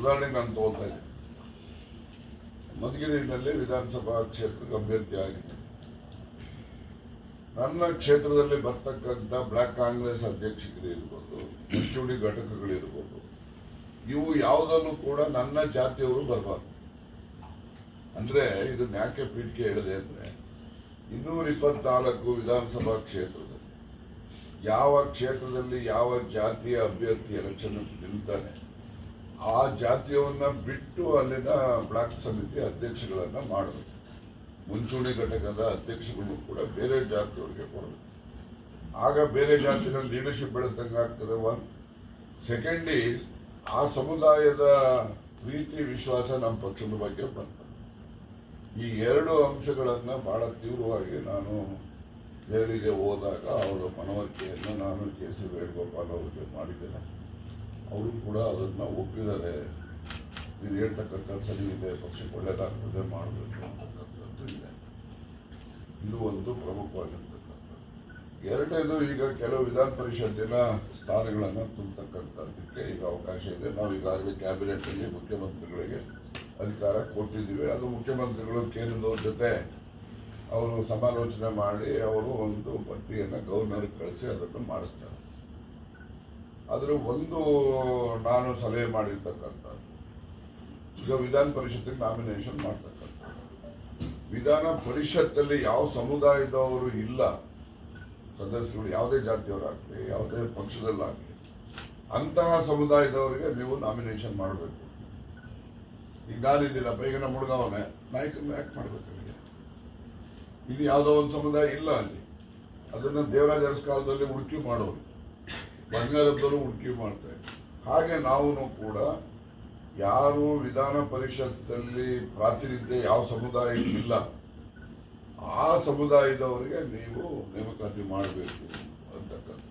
ಉದಾಹರಣೆಗೆ ನಾನು ತಗೋತಾ ಇದ್ದೀನಿ. ಮಧುಗಿರಿನಲ್ಲಿ ವಿಧಾನಸಭಾ ಕ್ಷೇತ್ರದ ಅಭ್ಯರ್ಥಿ ಆಗಿದ್ದೀನಿ. ನನ್ನ ಕ್ಷೇತ್ರದಲ್ಲಿ ಬರ್ತಕ್ಕಂಥ ಬ್ಲಾಕ್ ಕಾಂಗ್ರೆಸ್ ಅಧ್ಯಕ್ಷರು ಇರ್ಬೋದು, ಮುಂಚೂಣಿ ಘಟಕಗಳಿರ್ಬೋದು, ಇವು ಯಾವುದನ್ನು ಕೂಡ ನನ್ನ ಜಾತಿಯವರು ಬರಬಾರ್ದು. ಅಂದ್ರೆ ಇದನ್ನ ಯಾಕೆ ಪೀಠಿಕೆ ಹೇಳಿದೆ ಅಂದ್ರೆ 224 ವಿಧಾನಸಭಾ ಕ್ಷೇತ್ರದಲ್ಲಿ ಯಾವ ಕ್ಷೇತ್ರದಲ್ಲಿ ಯಾವ ಜಾತಿಯ ಅಭ್ಯರ್ಥಿ ಎಲೆಕ್ಷನ್ ನಿಲ್ತಾನೆ ಆ ಜಾತಿಯವನ್ನ ಬಿಟ್ಟು ಅಲ್ಲಿನ ಬ್ಲಾಕ್ ಸಮಿತಿ ಅಧ್ಯಕ್ಷಗಳನ್ನ ಮಾಡಬೇಕು. ಮುಂಚೂಣಿ ಘಟಕದ ಅಧ್ಯಕ್ಷಗಳು ಕೂಡ ಬೇರೆ ಜಾತಿಯವರಿಗೆ ಕೊಡಬೇಕು. ಆಗ ಬೇರೆ ಜಾತಿನ ಲೀಡರ್ಶಿಪ್ ಬೆಳೆಸ್ದಂಗೆ ಆಗ್ತದೆ. ಸೆಕೆಂಡ್ ಈಸ್ ಆ ಸಮುದಾಯದ ಪ್ರೀತಿ ವಿಶ್ವಾಸ ನಮ್ಮ ಪಕ್ಷದ ಬಗ್ಗೆ ಬರ್ತದೆ. ಈ ಎರಡು ಅಂಶಗಳನ್ನ ಬಹಳ ತೀವ್ರವಾಗಿ ನಾನು ದೆಹಲಿಗೆ ಹೋದಾಗ ಅವರ ಮನವರಿಕೆಯನ್ನು ನಾನು ಕೆ.ಸಿ. ವೇಣುಗೋಪಾಲ್ ಅವರಿಗೆ ಮಾಡಿದ್ದೇನೆ. ಅವರು ಕೂಡ ಅದನ್ನ ಒಪ್ಪಿದ್ದಾರೆ. ನೀವು ಹೇಳ್ತಕ್ಕಂಥ ಸರಿ ಇದೆ, ಪಕ್ಷಕ್ಕೆ ಒಳ್ಳೆಯದಾಗ್ತದೆ, ಮಾಡಬೇಕು ಅಂತಕ್ಕಂಥದ್ದು ಇದೆ. ಇದು ಒಂದು ಪ್ರಮುಖವಾಗಿರ್ತಕ್ಕಂಥದ್ದು. ಎರಡನೇದು, ಈಗ ಕೆಲವು ವಿಧಾನ ಪರಿಷತ್ತಿನ ಸ್ಥಾನಗಳನ್ನು ತುಂಬತಕ್ಕಂಥದ್ದಕ್ಕೆ ಈಗ ಅವಕಾಶ ಇದೆ. ನಾವು ಈಗಾಗಲೇ ಕ್ಯಾಬಿನೆಟ್ ಅಲ್ಲಿ ಮುಖ್ಯಮಂತ್ರಿಗಳಿಗೆ ಅಧಿಕಾರ ಕೊಟ್ಟಿದ್ದೀವಿ. ಅದು ಮುಖ್ಯಮಂತ್ರಿಗಳು ಕೇಂದ್ರದವ್ರ ಜೊತೆ ಅವರು ಸಮಾಲೋಚನೆ ಮಾಡಿ ಅವರು ಒಂದು ಪಟ್ಟಿಯನ್ನು ಗವರ್ನರ್ ಕಳಿಸಿ ಅದನ್ನು ಮಾಡಿಸ್ತಾರೆ. ಅದರ ಒಂದು ನಾನು ಸಲಹೆ ಮಾಡಿರ್ತಕ್ಕಂಥದ್ದು, ಈಗ ವಿಧಾನ ಪರಿಷತ್ತಿಗೆ ನಾಮಿನೇಷನ್ ಮಾಡ್ತಕ್ಕಂಥದ್ದು. ವಿಧಾನ ಪರಿಷತ್ತಲ್ಲಿ ಯಾವ ಸಮುದಾಯದವರು ಇಲ್ಲ ಸದಸ್ಯರು, ಯಾವುದೇ ಜಾತಿಯವರಾಗಲಿ ಯಾವುದೇ ಪಕ್ಷದಲ್ಲಾಗಲಿ, ಅಂತಹ ಸಮುದಾಯದವರಿಗೆ ನೀವು ನಾಮಿನೇಷನ್ ಮಾಡಬೇಕು. ಈಗ ನಾನಿದ್ದೀನಪ್ಪ, ಈಗ ನಮ್ಮ ಹುಡುಗವನೇ ನಾಯಕನ ಯಾಕೆ ಮಾಡ್ಬೇಕು? ಇಲ್ಲಿ ಯಾವುದೋ ಒಂದು ಸಮುದಾಯ ಇಲ್ಲ ಅಲ್ಲಿ, ಅದನ್ನ ದೇವರಾಜ ಅರಸ್ ಕಾಲದಲ್ಲಿ ಹುಡುಕಿ ಮಾಡೋರು, ಬಂಗಾರದವರು ಹುಡುಕಿ ಮಾಡ್ತಾರೆ. ಹಾಗೆ ನಾವು ಕೂಡ ಯಾರು ವಿಧಾನ ಪರಿಷತ್ತಲ್ಲಿ ಪ್ರಾತಿನಿಧ್ಯ ಯಾವ ಸಮುದಾಯಕ್ಕಿಲ್ಲ ಆ ಸಮುದಾಯದವರಿಗೆ ನೀವು ನೇಮಕಾತಿ ಮಾಡಬೇಕು ಅಂತಕ್ಕಂಥ.